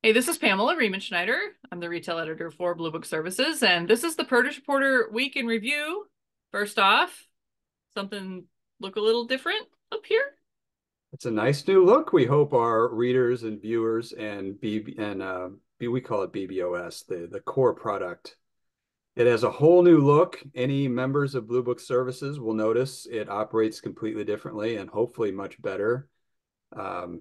Hey, this is Pamela Riemenschneider. I'm the retail editor for Blue Book Services, and this is the Produce Reporter Week in Review. First off, something look a little different up here. It's a nice new look. We hope our readers and viewers and we call it BBOS, the core product. It has a whole new look. Any members of Blue Book Services will notice it operates completely differently and hopefully much better.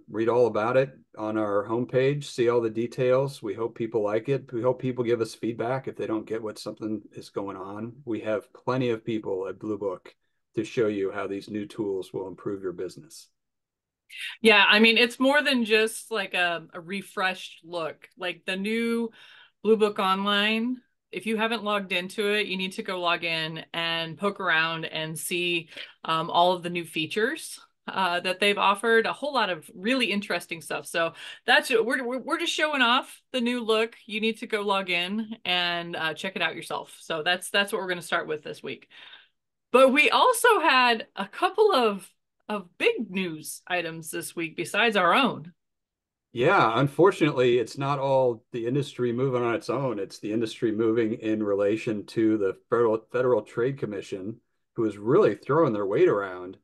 Read all about it on our homepage, see all the details. We hope people like it. We hope people give us feedback if they don't get what something is going on. We have plenty of people at Blue Book to show you how these new tools will improve your business. Yeah, I mean, it's more than just like a refreshed look. Like the new Blue Book Online, if you haven't logged into it, you need to go log in and poke around and see all of the new features that they've offered. A whole lot of really interesting stuff. So that's we're just showing off the new look. You need to go log in and check it out yourself. So that's what we're going to start with this week. But we also had a couple of big news items this week besides our own. Yeah, unfortunately, it's not all the industry moving on its own. It's the industry moving in relation to the Federal Trade Commission, who is really throwing their weight around.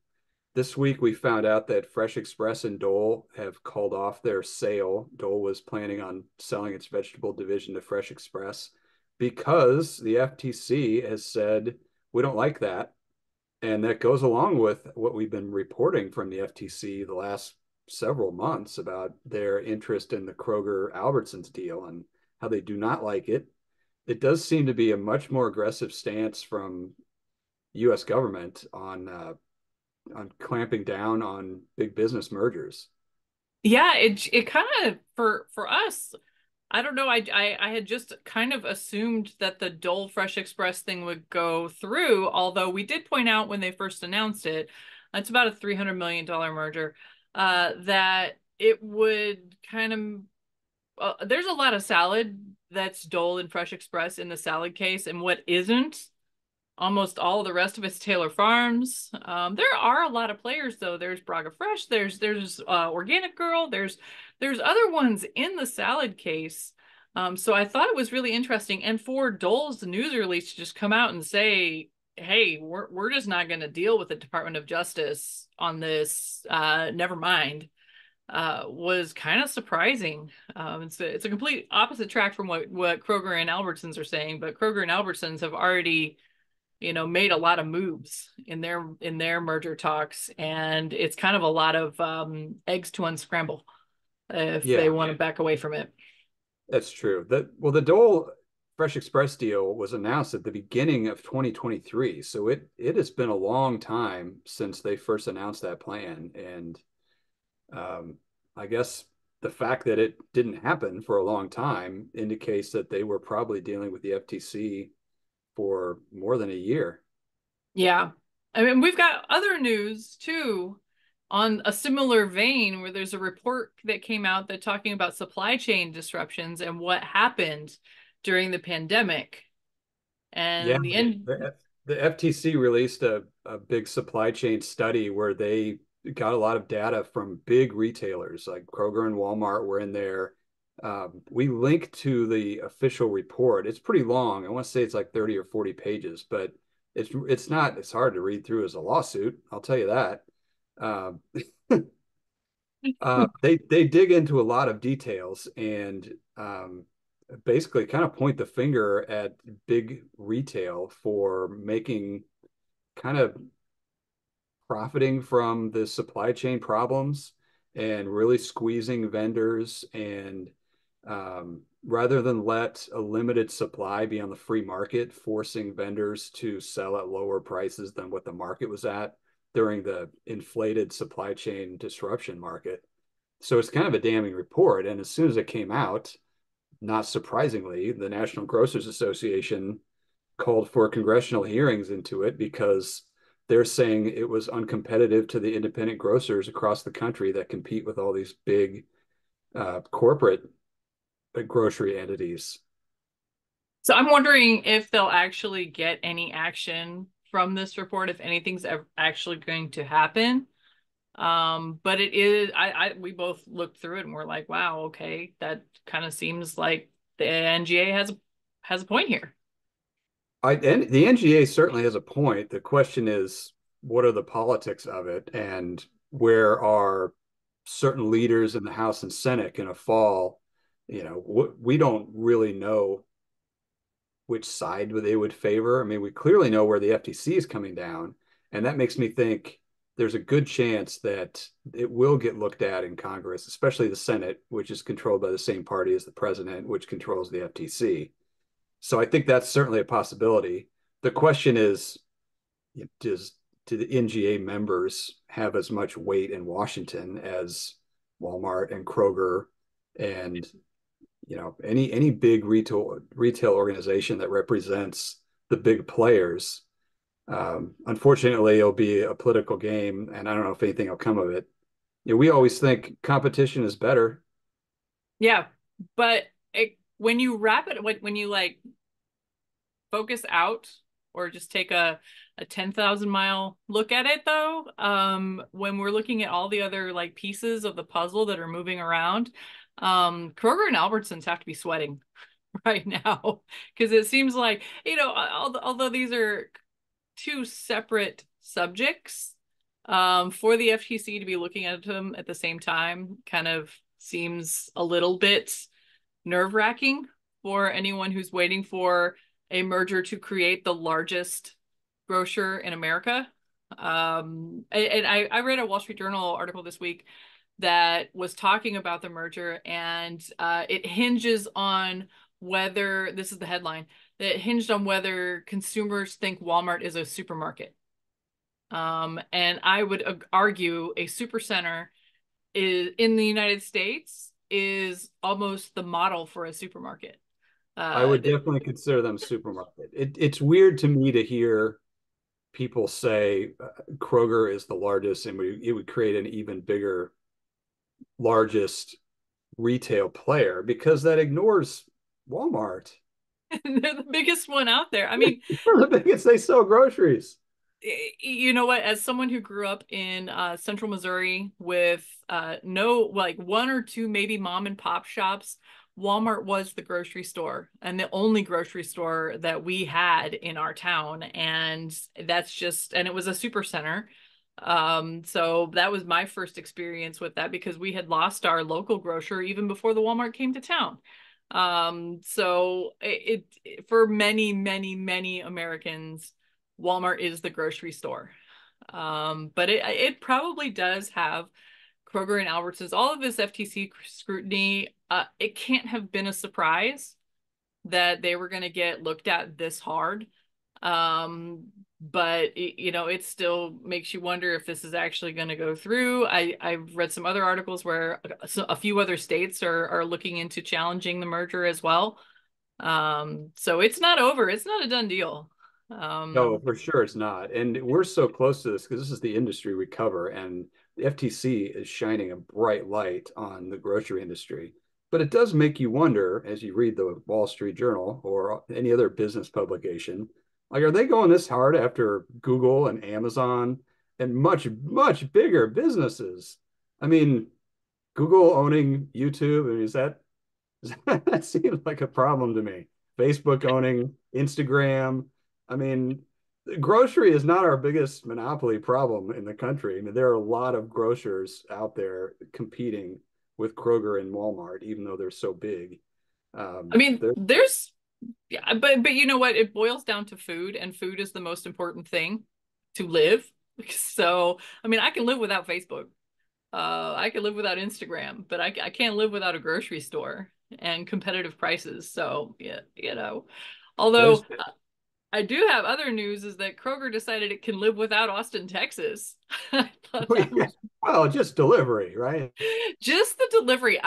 This week, we found out that Fresh Express and Dole have called off their sale. Dole was planning on selling its vegetable division to Fresh Express because the FTC has said, we don't like that. And that goes along with what we've been reporting from the FTC the last several months about their interest in the Kroger Albertsons deal and how they do not like it. It does seem to be a much more aggressive stance from U.S. government on clamping down on big business mergers. Yeah, it kind of for us, I don't know. I had just kind of assumed that the Dole Fresh Express thing would go through, although we did point out when they first announced it, it's about a $300 million merger, that it would kind of there's a lot of salad that's Dole and Fresh Express in the salad case, and what isn't, almost all the rest of it's Taylor Farms. There are a lot of players though. There's Braga Fresh. There's Organic Girl. There's other ones in the salad case. So I thought it was really interesting. And for Dole's news release to just come out and say, "Hey, we're just not going to deal with the Department of Justice on this. Never mind." Was kind of surprising. It's a complete opposite track from what Kroger and Albertsons are saying, but Kroger and Albertsons have already made a lot of moves in their merger talks, and it's kind of a lot of eggs to unscramble if they Yeah, want to back away from it. that's true. The Dole Fresh Express deal was announced at the beginning of 2023, so it has been a long time since they first announced that plan, and Um, I guess the fact that it didn't happen for a long time indicates that they were probably dealing with the FTC for more than a year. Yeah. I mean, we've got other news too on a similar vein where there's a report that came out that talking about supply chain disruptions and what happened during the pandemic. Yeah, And the end, the FTC released a big supply chain study where they got a lot of data from big retailers like Kroger and Walmart were in there. We linked to the official report. It's pretty long. I want to say it's like 30 or 40 pages, but it's hard to read through as a lawsuit. I'll tell you that. Um, they dig into a lot of details and basically kind of point the finger at big retail for making kind of profiting from the supply chain problems and really squeezing vendors and rather than let a limited supply be on the free market, forcing vendors to sell at lower prices than what the market was at during the inflated supply chain disruption market. So it's kind of a damning report. And as soon as it came out, not surprisingly, the National Grocers Association called for congressional hearings into it because they're saying it was uncompetitive to the independent grocers across the country that compete with all these big corporate grocery entities. so I'm wondering if they'll actually get any action from this report, if anything's actually going to happen. But it is, we both looked through it and we're like, wow, okay, that kind of seems like the NGA has a point here. And the NGA certainly has a point. The question is, what are the politics of it, and where are certain leaders in the House and Senate going to fall? We don't really know which side they would favor. I mean, we clearly know where the FTC is coming down, and that makes me think there's a good chance that it will get looked at in Congress, especially the Senate, which is controlled by the same party as the president, which controls the FTC. So I think that's certainly a possibility. The question is, does do the NGA members have as much weight in Washington as Walmart and Kroger and any big retail organization that represents the big players? Unfortunately, it'll be a political game, and I don't know if anything will come of it. We always think competition is better. Yeah, but when you wrap it, when you like focus out or just take a 10,000 mile look at it though, when we're looking at all the other like pieces of the puzzle that are moving around, Kroger and Albertsons have to be sweating right now because it seems like, although these are two separate subjects, for the FTC to be looking at them at the same time kind of seems a little bit nerve-wracking for anyone who's waiting for a merger to create the largest grocer in America. And I read a Wall Street Journal article this week that was talking about the merger, and it hinges on whether this is the headline that hinged on whether consumers think Walmart is a supermarket. And I would argue a supercenter is in the United States is almost the model for a supermarket. I Uh, would definitely consider them a supermarket. It's weird to me to hear people say Kroger is the largest, and it would create an even bigger, largest retail player because that ignores Walmart. they're the biggest one out there. I mean, They're the biggest. They sell groceries. you know what? As someone who grew up in central Missouri with no, like one or two maybe mom and pop shops, Walmart was the grocery store and the only grocery store that we had in our town. And and it was a super center. So that was my first experience with that because we had lost our local grocer even before the Walmart came to town. So for many, many, many Americans, Walmart is the grocery store. But it probably does have Kroger and Albertsons, all of this FTC scrutiny. It can't have been a surprise that they were going to get looked at this hard. Um, but it still makes you wonder if this is actually going to go through. I've read some other articles where a few other states are looking into challenging the merger as well. So it's not over. It's not a done deal. No, Um, for sure it's not. And we're so close to this because this is the industry we cover, and the FTC is shining a bright light on the grocery industry. But it does make you wonder, as you read the Wall Street Journal or any other business publication, like, are they going this hard after Google and Amazon and much, much bigger businesses? I mean, Google owning YouTube, I mean, that seems like a problem to me. Facebook owning Instagram. I mean, grocery is not our biggest monopoly problem in the country. I mean, there are a lot of grocers out there competing with Kroger and Walmart, even though they're so big. I mean, They're there's yeah, but you know what? It boils down to food, and food is the most important thing to live. So, I mean, I can live without Facebook. I can live without Instagram, but I can't live without a grocery store and competitive prices. So, yeah, there's Although I do have other news is that Kroger decided it can live without Austin, Texas. I thought that was well, just delivery, right? just the delivery.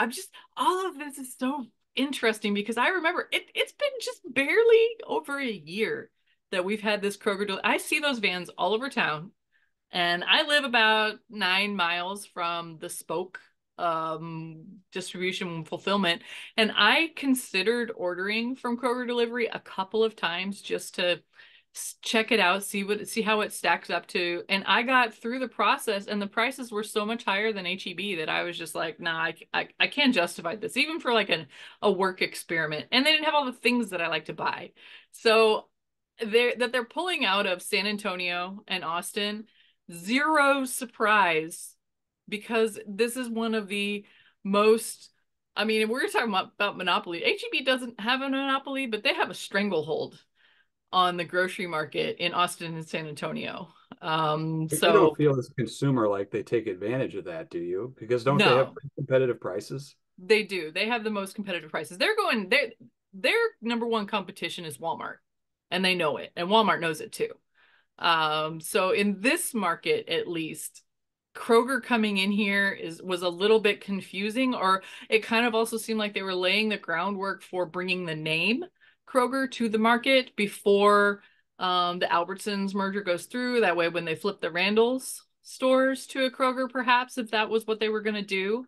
All of this is so interesting because I remember it's been just barely over a year that we've had this Kroger. I see those vans all over town, and I live about 9 miles from the spoke distribution fulfillment, and I considered ordering from Kroger delivery a couple of times just to check it out, see how it stacks up to. And I got through the process, and the prices were so much higher than HEB that I was just like, nah, I can't justify this, even for like a work experiment. And they didn't have all the things that I like to buy. So they're pulling out of San Antonio and Austin, zero surprise, because this is one of the most, I mean, we're talking about monopoly. HEB doesn't have a monopoly, but they have a stranglehold on the grocery market in Austin and San Antonio. But you don't So feel as a consumer like they take advantage of that, do you? Because don't they have no, pretty competitive prices? they do. They have the most competitive prices. Their number one competition is Walmart, and they know it, and Walmart knows it too. So in this market, at least, Kroger coming in here was a little bit confusing, or it kind of also seemed like they were laying the groundwork for bringing the name Kroger to the market before the Albertsons merger goes through. That way, when they flip the Randall's stores to a Kroger, perhaps if that was what they were going to do,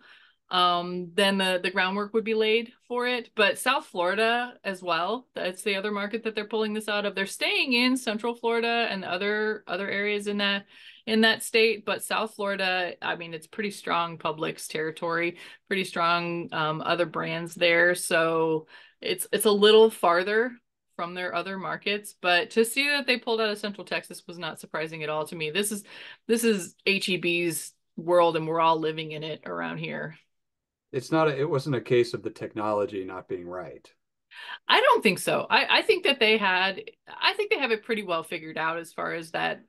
then the groundwork would be laid for it. But South Florida as well, that's the other market that they're pulling this out of. They're staying in Central Florida and other areas in that state, but South Florida, I mean, it's pretty strong Publix territory, pretty strong other brands there. So it's a little farther from their other markets, but to see that they pulled out of Central Texas was not surprising at all to me. This is HEB's world, and we're all living in it around here. It's not it wasn't a case of the technology not being right. I don't think so. I think that I think they have it pretty well figured out as far as that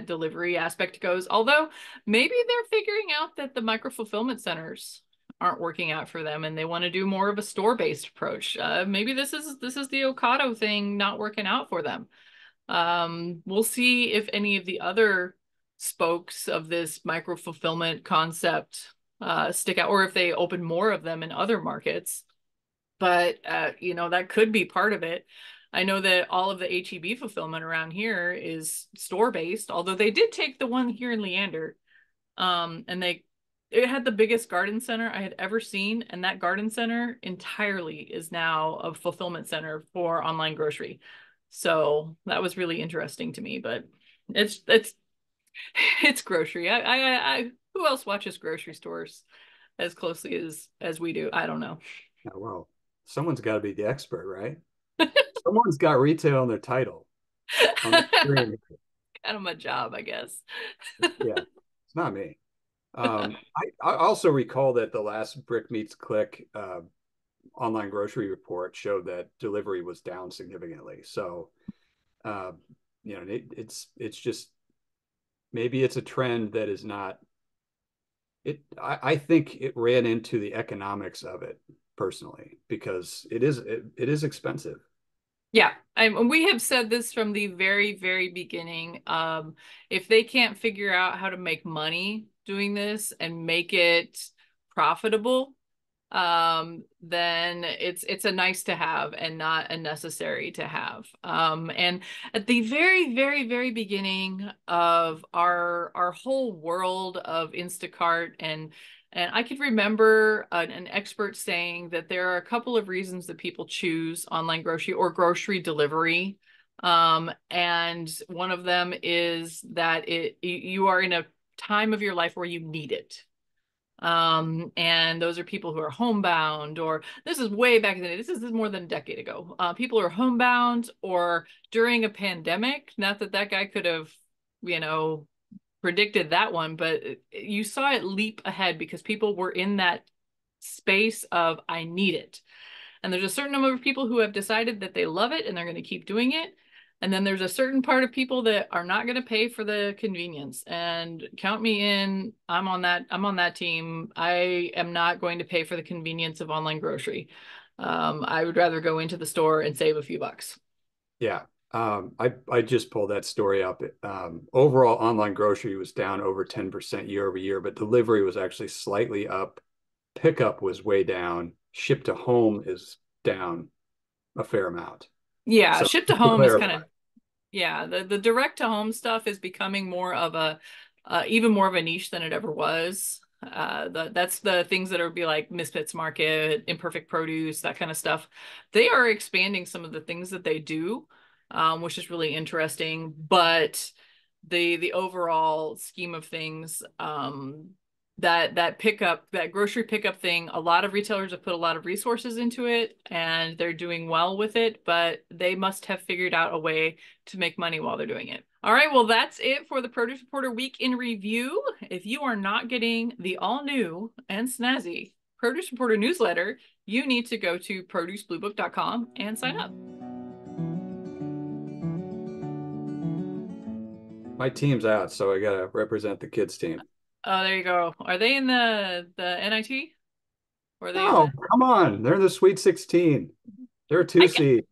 delivery aspect goes. Although maybe they're figuring out that the micro fulfillment centers aren't working out for them, and they want to do more of a store-based approach. Maybe this is the Ocado thing not working out for them. We'll see if any of the other spokes of this micro fulfillment concept stick out, or if they open more of them in other markets. But that could be part of it. I know that all of the HEB fulfillment around here is store based, although they did take the one here in Leander, and it had the biggest garden center I had ever seen, and that garden center entirely is now a fulfillment center for online grocery. So that was really interesting to me, but it's it's grocery. Who else watches grocery stores as closely as we do? I don't know. Oh, well, someone's got to be the expert, right? Someone's got retail on their title, on the screen. Kind of my job, I guess. Yeah, it's not me. I also recall that the last Brick Meets Click online grocery report showed that delivery was down significantly. So, uh, it's just maybe it's a trend that is not it. I think it ran into the economics of it personally because it is expensive. Yeah, we have said this from the very, very beginning. If they can't figure out how to make money doing this and make it profitable, then it's a nice to have and not a necessary to have. And at the very, very, very beginning of our whole world of Instacart, and I could remember an expert saying that there are a couple of reasons that people choose online grocery or grocery delivery. And one of them is that you are in a time of your life where you need it. And those are people who are homebound, or this is way back in the day. This is more than a decade ago. People who are homebound or during a pandemic. Not that that guy could have, you know, predicted that one, but you saw it leap ahead because people were in that space of I need it. And there's a certain number of people who have decided that they love it and they're going to keep doing it. And then there's a certain part of people that are not going to pay for the convenience. And count me in. I'm on that team. I am not going to pay for the convenience of online grocery. I would rather go into the store and save a few bucks. Yeah. I just pulled that story up. Overall, online grocery was down over 10% year over year, but delivery was actually slightly up. Pickup was way down. Ship to home is down a fair amount. Yeah, So ship to to home is kind clarify, of, yeah, the direct to home stuff is becoming more of a even more of a niche than it ever was. That's the things that are be like Misfits Market, Imperfect Produce, that kind of stuff. They are expanding some of the things that they do. which is really interesting. But the overall scheme of things, that grocery pickup thing, a lot of retailers have put a lot of resources into it and they're doing well with it, but they must have figured out a way to make money while they're doing it. All right, well, that's it for the Produce Reporter Week in Review. If you are not getting the all new and snazzy Produce Reporter newsletter, you need to go to producebluebook.com and sign up. My team's out, so I gotta represent the kids team. Oh, there you go. Are they in the NIT? Or are they in No, the come on. They're in the Sweet 16. They're a two I seed.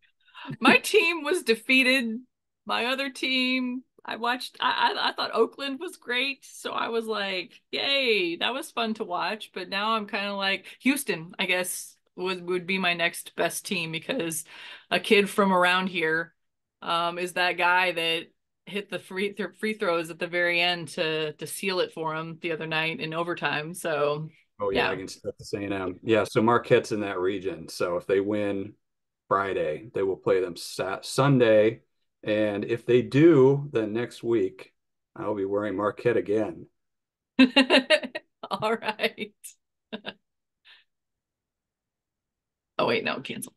my team was defeated. My other team, I watched. I thought Oakland was great, so I was like, "Yay, that was fun to watch." But now I'm kind of like Houston. I guess would be my next best team because a kid from around here, is that guy that hit the free throws at the very end to seal it for him the other night in overtime. So Oh yeah, yeah. against Texas A&M. Yeah, so Marquette's in that region. So if they win Friday, they will play them Sunday, and if they do, then next week I'll be wearing Marquette again. All right. Oh wait, no, cancel.